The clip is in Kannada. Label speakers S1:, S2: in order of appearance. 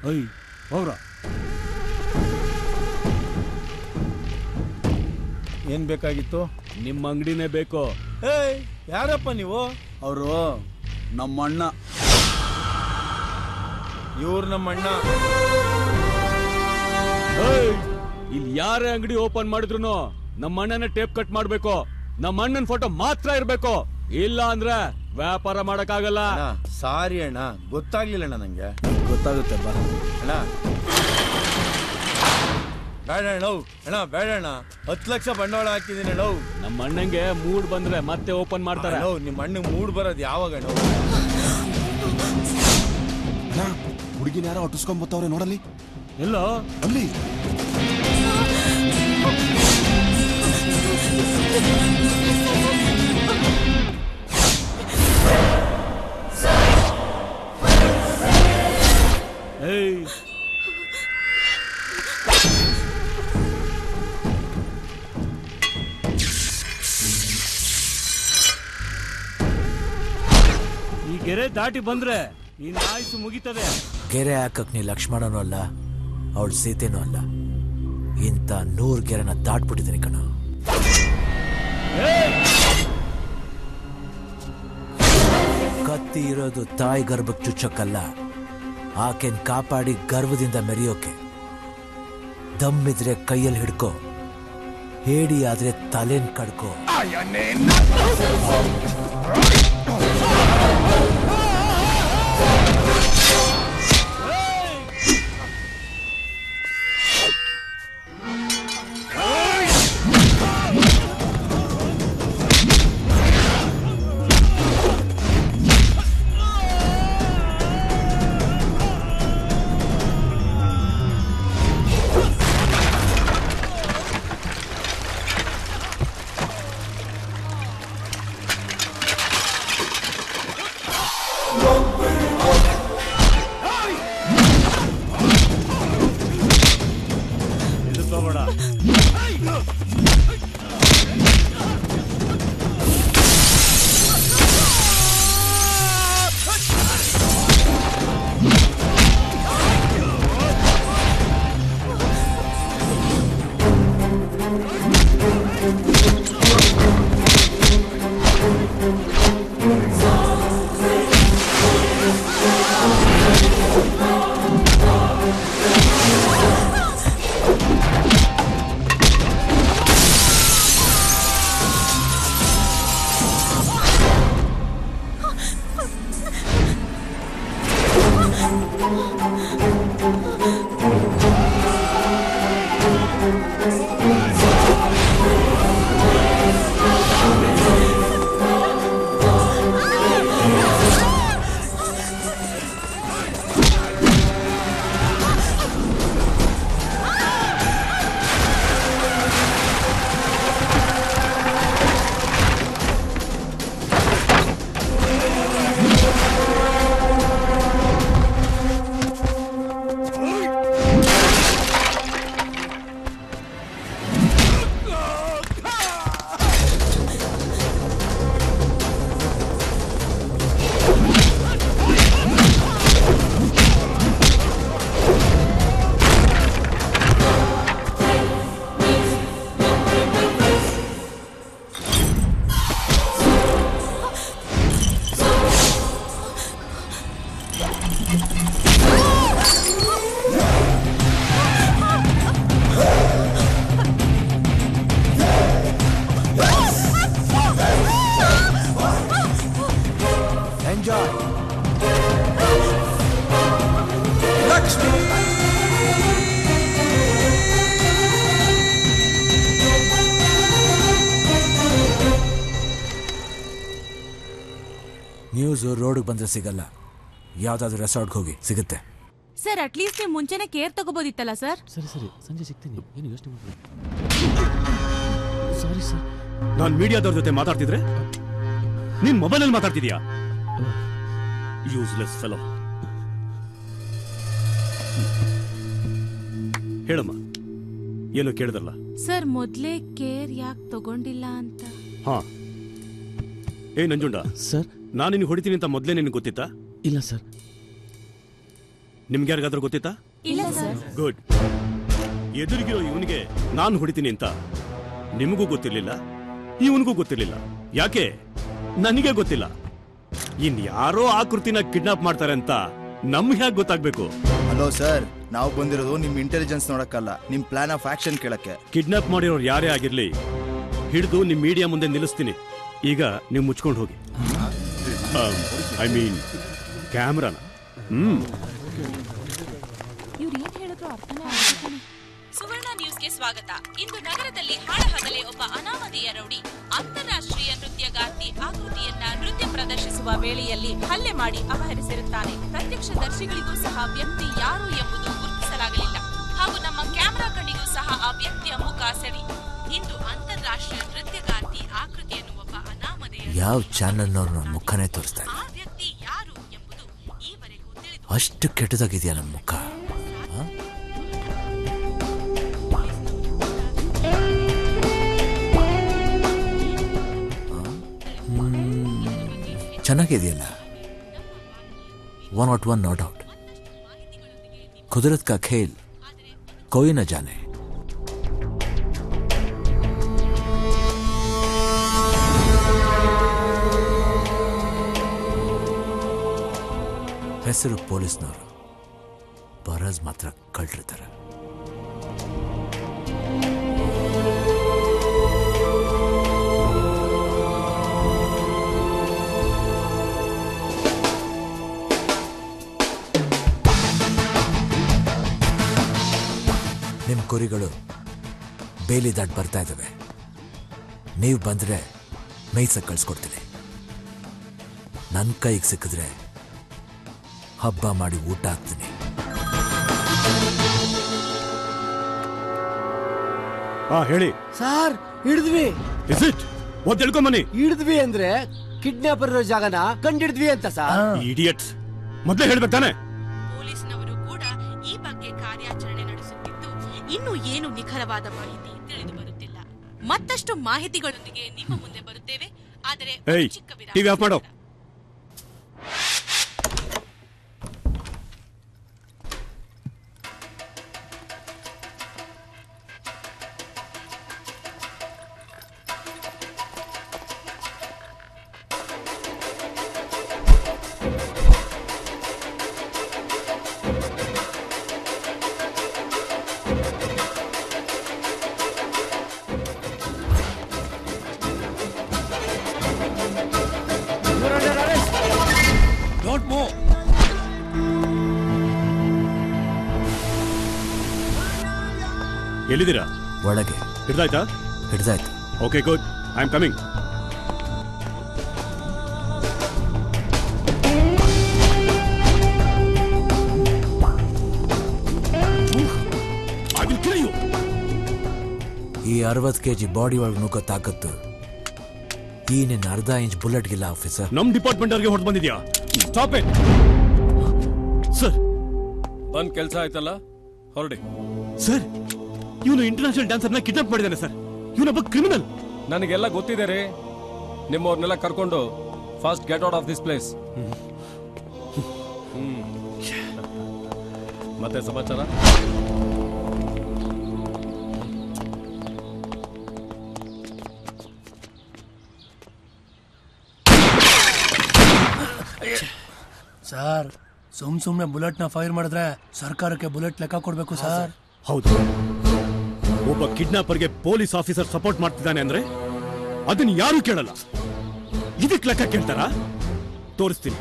S1: ಅಯ್ಯ ಹೋಗ್ರ.
S2: ಏನ್ ಬೇಕಾಗಿತ್ತು?
S1: ನಿಮ್ಮ ಅಂಗಡಿನೇ ಬೇಕು.
S2: ಏಯ್ ಯಾರಪ್ಪ ನೀವು?
S3: ಅವರು ನಮ್ಮಣ್ಣ.
S2: ಇವ್ರು ನಮ್ಮಣ್ಣ.
S1: ಇಲ್ಲಿ ಯಾರೇ ಅಂಗಡಿ ಓಪನ್ ಮಾಡಿದ್ರು ನಮ್ಮ ಅಣ್ಣನ ಟೇಪ್ ಕಟ್ ಮಾಡ್ಬೇಕು. ನಮ್ಮ ಅಣ್ಣನ ಫೋಟೋ ಮಾತ್ರ ಇರ್ಬೇಕು, ಇಲ್ಲ ಅಂದ್ರೆ ವ್ಯಾಪಾರ ಮಾಡಕ್ಕಾಗಲ್ಲ.
S2: ಸಾರಿ ಅಣ್ಣ, ಗೊತ್ತಾಗ್ಲಿಲ್ಲ ಅಣ್ಣ. ನಂಗೆ
S3: ಗೊತ್ತಾಗುತ್ತೆ ಬಾ
S2: ಅಣ್ಣ. ಬೇಡ ಅಣ್ಣ, ಅಣ್ಣ ಬೇಡ ಅಣ್ಣ. 10 ಲಕ್ಷ ಬಂಡವಾಳ ಹಾಕಿದೀನಿ ಅಣ್ಣ.
S1: ನಮ್ಮ ಅಣ್ಣಂಗೆ ಮೂಡ್ ಬಂದ್ರೆ ಮತ್ತೆ ಓಪನ್ ಮಾಡ್ತಾರೆ.
S2: ನಿಮ್ಮ ಅಣ್ಣಗೆ ಮೂಡ್ ಬರೋದು ಯಾವಾಗ ಅಣ್ಣ?
S3: ಹುಡುಗಿನ ಯಾರೋ ಹೊಟ್ಟಿಸ್ಕೊಂಡ್ಬತ್ತವ್ರೆ ನೋಡಲ್ಲಿ.
S1: ಎಲ್ಲ
S3: ಅಲ್ಲಿ
S1: ಈ ಗೆರೆ ದಾಟಿ ಬಂದ್ರೆ ಇನ್ನು ಆಯ್ತು ಮುಗಿತದೆ.
S4: ಗೆರೆ ಹಾಕಕ್ ನೀ ಲಕ್ಷ್ಮಣನೂ ಅಲ್ಲ, ಅವಳು ಸೀತೆನೂ ಅಲ್ಲ. ಇಂಥ 100 ಗೆರೆನ ದಾಟ್ಬಿಟ್ಟಿದ್ದೀನಿ ಕಣ. ಕತ್ತಿ ಇರೋದು ತಾಯಿ ಗರ್ಭಕ್ಕೆ ಚುಚ್ಚಕ್ಕಲ್ಲ, ಆಕೆನ್ ಕಾಪಾಡಿ ಗರ್ವದಿಂದ ಮೆರೆಯೋಕೆ. ದಮ್ಮಿದ್ರೆ ಕೈಯಲ್ಲಿ ಹಿಡ್ಕೋ, ಹೇಡಿ ಆದ್ರೆ ತಲೆನ್ ಕಡ್ಕೋ. ನ್ಯೂಸ್ ರೋಡ್ಗೆ ಬಂದ್ರೆ ಸಿಗಲ್ಲ, ಯಾವ್ದಾದ್ರು ರೆಸಾರ್ಟ್ಗೆ ಹೋಗಿ ಸಿಗುತ್ತೆ.
S5: ಸರ್ ಅಟ್ಲೀಸ್ಟ್ ನೀವು ಮುಂಚೆನೆ ಕೇರ್ ತಗೋಬೋದಿತ್ತಲ್ಲ ಸರ್.
S1: ಸರಿ ಸರಿ, ಸಂಜೆ ಸಿಗ್ತೀನಿ, ಏನು ಯೋಚನೆ ಮಾಡಿ. ಸಾರಿ ಸರ್, ನಾನು ಮೀಡಿಯಾದವ್ರ ಜೊತೆ ಮಾತಾಡ್ತಿದ್ರೆ ನೀನ್ ಮೊಬೈಲಲ್ಲಿ ಮಾತಾಡ್ತಿದ್ಯಾ? Useless fellow. ಹೇಳಮ್ಮ, ಏನು ಕೇಳಿದ್ರಲ್ಲ?
S5: ಸರ್ ಮೊದ್ಲೇ ಕೇರ್ ಯಾಕೆ ತಗೊಂಡಿಲ್ಲ ಅಂತ.
S1: ಹಾ, ನಂಜುಂಡ
S6: ಸರ್,
S1: ನಾನು ನಿನ್ಗೆ ಹೊಡಿತೀನಿ ಅಂತ ಮೊದಲೇ ನಿನ್ಗೆ ಗೊತ್ತಿತ್ತಾ?
S6: ಇಲ್ಲ ಸರ್. ನಿಮ್ಗೆ ಯಾರಿಗಾದ್ರೂ ಗೊತ್ತಿತ್ತಾ?
S5: ಇಲ್ಲ ಸರ್.
S6: ಗುಡ್. ಎದುರಿಗಿರೋ ಇವನಿಗೆ ನಾನು ಹೊಡಿತೀನಿ ಅಂತ ನಿಮಗೂ ಗೊತ್ತಿರ್ಲಿಲ್ಲ, ಇವನಿಗೂ ಗೊತ್ತಿರ್ಲಿಲ್ಲ. ಯಾಕೆ? ನನಗೆ ಗೊತ್ತಿಲ್ಲ. ಇನ್ಯಾರೋ ಆಕೃತಿನ ಕಿಡ್ನಾಪ್ ಮಾಡ್ತಾರೆ ಅಂತ ನಮ್ಗೆ ಯಾಕೆ ಗೊತ್ತಾಗ್ಬೇಕು?
S7: ಹಲೋ ಸರ್, ನಾವು ಬಂದಿರೋದು ನಿಮ್ ಇಂಟೆಲಿಜೆನ್ಸ್ ನೋಡಕ್ಕಲ್ಲ, ನಿಮ್ ಪ್ಲಾನ್ ಆಫ್ ಆಕ್ಷನ್ ಕೇಳಕ್ಕೆ.
S6: ಕಿಡ್ನಾಪ್ ಮಾಡಿರೋರು ಯಾರೇ ಆಗಿರ್ಲಿ, ಹಿಡಿದು ನಿಮ್ ಮೀಡಿಯಾ ಮುಂದೆ ನಿಲ್ಲಿಸ್ತೀನಿ. ಈಗ ನೀವು ಮುಚ್ಕೊಂಡು ಹೋಗಿ. I mean ಕ್ಯಾಮ್ರಾನ.
S8: ಸುವರ್ಣ ನ್ಯೂಸ್ಗೆ ಸ್ವಾಗತ. ಇಂದು ನಗರದಲ್ಲಿ ಹಾಡಹಗಲೇ ಒಬ್ಬ ಅನಾಮಧೇಯ ರೌಡಿ ಅಂತಾರಾಷ್ಟ್ರೀಯ ನೃತ್ಯಗಾರ್ತಿ ಆಕೃತಿಯನ್ನ ನೃತ್ಯ ಪ್ರದರ್ಶಿಸುವ ವೇಳೆಯಲ್ಲಿ ಹಲ್ಲೆ ಮಾಡಿ ಅಪಹರಿಸಿರುತ್ತಾನೆ. ಪ್ರತ್ಯಕ್ಷದರ್ಶಿಗಳಿಗೂ ಸಹ ವ್ಯಕ್ತಿ ಯಾರು ಎಂಬುದು ಗುರುತಿಸಲಾಗಲಿಲ್ಲ ಹಾಗೂ ನಮ್ಮ ಕ್ಯಾಮೆರಾ ಕಣ್ಣಿಗೂ ಸಹ ಆ ವ್ಯಕ್ತಿಯ ಮುಖ ಸೆಳಿ. ಇಂದು ಅಂತಾರಾಷ್ಟ್ರೀಯ ನೃತ್ಯಗಾರ್ತಿ ಆಕೃತಿಯನ್ನು ಒಬ್ಬ ಅನಾಮಧೇಯ
S4: ಯಾವ ಚಾನೆಲ್ನವ್ರು ನನ್ನ ಮುಖನೇ ತೋರಿಸ್ತಾ
S8: ಆ ವ್ಯಕ್ತಿ ಯಾರು ಎಂಬುದು ಈವರೆಗೂ ತಿಳಿದು
S4: ಅಷ್ಟು ಕೆಟ್ಟದಾಗಿದೆಯಾ ನನ್ನ ಮುಖ? ಚೆನ್ನಾಗಿದೆಯಲ್ಲ. 101 नॉट आउट. कुदरत का खेल कोई न जाने. ಹೆಸರು ಪೊಲೀಸ್ನವರು, ಬರಸ್ ಮಾತ್ರ ಕಳ್ರಿರ್ತಾರೆ. ನಿಮ್ಮ ಕುರಿಗಳು ಬೇಲಿ ದಾಟ್ ಬರ್ತಾ ಇದ್ದಾವೆ. ನೀವು ಬಂದರೆ ಮೇಯ್ಸಕ್ಕೆ ಕಳಿಸ್ಕೊಡ್ತೀನಿ. ನನ್ನ ಕೈಗೆ ಸಿಕ್ಕಿದ್ರೆ ಹಬ್ಬ ಮಾಡಿ ಊಟ ಹಾಕ್ತೀನಿ.
S6: ಹೇಳಿ
S9: ಸಾರ್, ಹಿಡಿದ್ವಿ.
S6: Is it? ಒದ್ದು ಹೇಳ್ಕೊಂಬನ್ನಿ.
S9: ಹಿಡಿದ್ವಿ ಅಂದ್ರೆ ಕಿಡ್ನಾಪರ್ ಇರೋ ಜಾಗನ ಕಂಡಿಡಿದ್ವಿ ಅಂತ ಸರ್.
S6: ಇಡಿಯಟ್ಸ್, ಮೊದಲೇ ಹೇಳ್ಬೇಕು ತಾನೆ?
S8: ಪೊಲೀಸ್ನವರು ಕೂಡ ಈ ಬಗ್ಗೆ ಕಾರ್ಯಾಚರಣೆ ನಡೆಸುತ್ತಿದ್ದು ಇನ್ನೂ ಏನು ನಿಖರವಾದ ಮಾಹಿತಿ ತಿಳಿದು ಬರುತ್ತಿಲ್ಲ. ಮತ್ತಷ್ಟು ಮಾಹಿತಿಗಳೊಂದಿಗೆ ನಿಮ್ಮ ಮುಂದೆ ಬರುತ್ತೇವೆ. ಆದರೆ ಚಿಕ್ಕ ವಿರಾಮ.
S6: ಟಿವಿ ಆಫ್ ಮಾಡೋ.
S2: Don't move.
S6: ಎಲ್ಲಿದ್ದೀರಾ?
S4: ಒಳಗೆ.
S6: ಹಿಡ್ದಾಯ್ತಾ?
S4: ಹಿಡ್ದಾಯ್ತು.
S6: Okay, good. I am coming. I will kill you.
S4: ಈ 60 kg ಬಾಡಿ ಒಳಗೆ ನುಗ್ಗೋ ತಾಕತ್ತು ಈ ನಿನ್ನ ಅರ್ಧ ಇಂಚ್ ಬುಲೆಟ್ಗಿಲ್ಲ ಆಫೀಸರ್.
S6: ನಮ್ ಡಿಪಾರ್ಟ್ಮೆಂಟ್ ಅವ್ರಿಗೆ ಹೊರಟು ಬಂದಿದ್ಯಾ? Stop it sir.
S2: ಬಂದ್ ಕೆಲಸ ಆಯ್ತಲ್ಲ, ಹೊರಡಿ.
S6: ಸರ್, ಇವನು ಇಂಟರ್ನ್ಯಾಷನಲ್ ಡ್ಯಾನ್ಸರ್ನ ಕಿಡ್ನಾಪ್ ಮಾಡಿದ್ದಾನೆ ಸರ್. ಇವನೊಬ್ಬ ಕ್ರಿಮಿನಲ್.
S2: ನನಗೆಲ್ಲ ಗೊತ್ತಿದೆ ರೀ. ನಿಮ್ಮವ್ರನ್ನೆಲ್ಲ ಕರ್ಕೊಂಡು fast get out of this place. ಮತ್ತೆ ಸಮಾಚಾರ?
S9: ಸರ್, ಸುಮ್ನೆ ಬುಲೆಟ್ ನ ಫೈರ್ ಮಾಡಿದ್ರೆ ಸರ್ಕಾರಕ್ಕೆ ಬುಲೆಟ್ ಲೆಕ್ಕ ಕೊಡ್ಬೇಕು ಸರ್.
S6: ಹೌದು. ಒಬ್ಬ ಕಿಡ್ನಾಪರ್ಗೆ ಪೊಲೀಸ್ ಆಫೀಸರ್ ಸಪೋರ್ಟ್ ಮಾಡ್ತಿದ್ದಾನೆ ಅಂದ್ರೆ ಅದನ್ನ ಯಾರು ಕೇಳಲ್ಲ. ಇದಕ್ಕೆ ಲೆಕ್ಕ ಕೇಳ್ತಾರಾ? ತೋರಿಸ್ತೀನಿ.